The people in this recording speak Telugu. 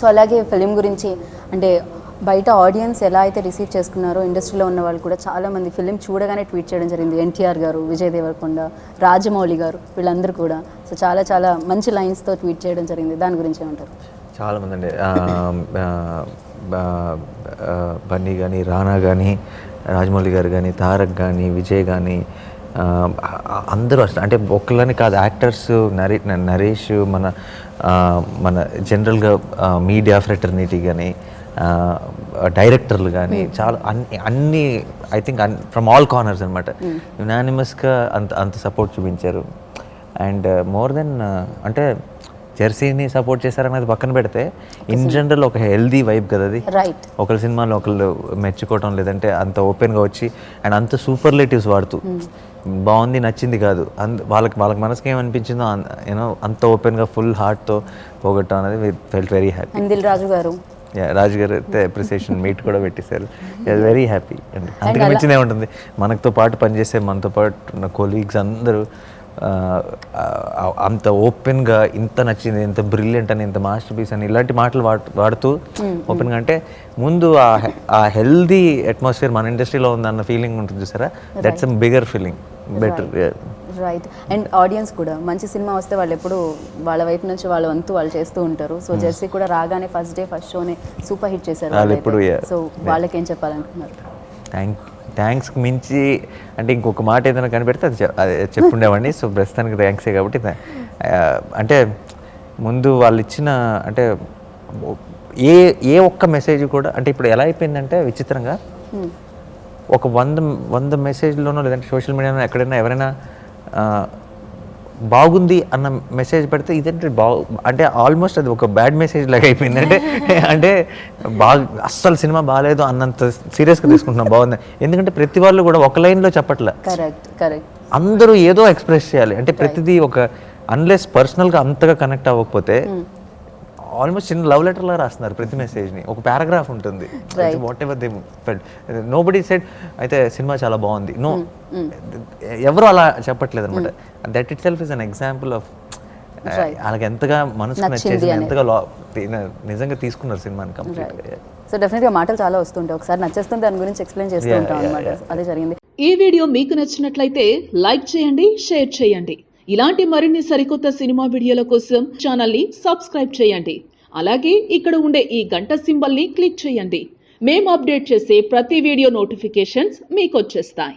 సో అలాగే ఫిలిం గురించి అంటే బయట ఆడియన్స్ ఎలా అయితే రిసీవ్ చేసుకున్నారో ఇండస్ట్రీలో ఉన్న వాళ్ళు కూడా చాలామంది ఫిలిం చూడగానే ట్వీట్ చేయడం జరిగింది. ఎన్టీఆర్ గారు, విజయ్ దేవరకొండ, రాజమౌళి గారు, వీళ్ళందరూ కూడా సో చాలా చాలా మంచి లైన్స్తో ట్వీట్ చేయడం జరిగింది. దాని గురించి ఏమంటారు? చాలామంది అండి, బన్నీ కానీ, రానా కానీ, రాజమౌళి గారు కానీ, తారక్ కానీ, విజయ్ కానీ, అందరూ అసలు అంటే ఒక్కళ్ళని కాదు, యాక్టర్స్, నరేష్, మన జనరల్గా మీడియా ఫ్రెటర్నిటీ కానీ, డైరెక్టర్లు కానీ, చాలా అన్ని I think from all corners అనమాట యునానిమస్గా అంత సపోర్ట్ చూపించారు. అండ్ మోర్ దెన్ అంటే జెర్సీని సపోర్ట్ చేశారనేది పక్కన పెడితే ఇన్ జనరల్ ఒక హెల్దీ వైబ్ కదా అది. ఒకళ్ళ సినిమాలో ఒకళ్ళు మెచ్చుకోవటం, లేదంటే అంత ఓపెన్గా వచ్చి అండ్ అంత సూపర్లేటివ్స్ వాడుతూ బాగుంది నచ్చింది కాదు, వాళ్ళకి మనసుకి ఏమనిపించిందో అంత ఓపెన్గా ఫుల్ హార్ట్తో పోగొట్టడం అనేది ఫెల్ట్ వెరీ హ్యాపీ. రాజు గారు అయితే అప్రిసియేషన్ మీట్ కూడా పెట్టేశారు. వెరీ హ్యాపీ అండి. అంతకు మించిందే ఉంటుంది. మనతో పాటు పనిచేసే, మనతో పాటు ఉన్న కొలీగ్స్ అందరూ అంత ఓపెన్గా ఇంత నచ్చింది, ఇంత బ్రిలియంట్ అని, ఇంత మాస్టర్ పీస్ అని ఇలాంటి మాటలు వాడుతూ ఓపెన్గా, అంటే ముందు ఆ హెల్దీ అట్మాస్ఫియర్ మన ఇండస్ట్రీలో ఉందన్న ఫీలింగ్ ఉంటుంది చూసారా, that's a bigger feeling, better. Right. And audience కూడా మంచి సినిమా వస్తే వాళ్ళు ఎప్పుడు వాళ్ళ వైపు నుంచి వాళ్ళ వంతు వాళ్ళు చేస్తూ ఉంటారు. సో జెర్సీ కూడా రాగానే ఫస్ట్ షోనే సూపర్ హిట్ చేశారు. సో వాళ్ళకి ఏం చెప్పాలనుకున్నారు? థ్యాంక్స్కి మించి అంటే ఇంకొక మాట ఏదైనా కనిపెడితే అది చెప్పుండేవాడిని. సో ప్రస్తుతానికి థ్యాంక్సే కాబట్టి అంటే ముందు వాళ్ళు ఇచ్చిన అంటే ఏ ఒక్క మెసేజ్ కూడా అంటే ఇప్పుడు ఎలా అయిపోయిందంటే విచిత్రంగా ఒక 100 మెసేజ్లోనో లేదంటే సోషల్ మీడియాలో ఎక్కడైనా ఎవరైనా బాగుంది అన్న మెసేజ్ పెడితే ఇదంటే అంటే ఆల్మోస్ట్ అది ఒక బ్యాడ్ మెసేజ్ లాగా అయిపోయింది. అంటే అస్సలు సినిమా బాగాలేదు అన్నంత సీరియస్గా తీసుకుంటున్నాం బాగుంది. ఎందుకంటే ప్రతి వాళ్ళు కూడా ఒక లైన్లో చెప్పట్లే, అందరూ ఏదో ఎక్స్ప్రెస్ చేయాలి. అంటే ప్రతిదీ ఒక అన్లెస్ పర్సనల్గా అంతగా కనెక్ట్ అవ్వకపోతే ఆల్మోస్ట్ చిన్న లవ్ లెటర్ లాగా రాస్తున్నారు ప్రతి మెసేజ్ని. ఒక పారాగ్రాఫ్ ఉంటుంది, what ever they felt. Nobody said అయితే సినిమా చాలా బాగుంది, నో, ఎవరు అలా చెప్పట్లేదు అనమాట. That it self is an example of వాళ్ళకి ఎంతగా మనసుకు నచ్చేసి ఎంతగా నిజంగా తీసుకున్నారు సినిమాని కంప్లీట్గా. సో డెఫినెట్గా మాటలు చాలా వస్తుంటాయి, ఒకసారి నచ్చేస్తుంది దాని గురించి ఎక్స్ప్లెయిన్ చేస్తూ ఉంటాం అన్నమాట. అదే జరిగింది. ఈ వీడియో మీకు నచ్చినట్లయితే లైక్ చేయండి, షేర్ చేయండి. ఇలాంటి మరిన్ని సరికొత్త సినిమా వీడియోల కోసం ఛానల్ని సబ్స్క్రైబ్ చేయండి. అలాగే ఇక్కడ ఉండే ఈ గంట సింబల్ని క్లిక్ చేయండి. మేము అప్డేట్ చేసే ప్రతి వీడియో నోటిఫికేషన్స్ మీకు వచ్చేస్తాయి.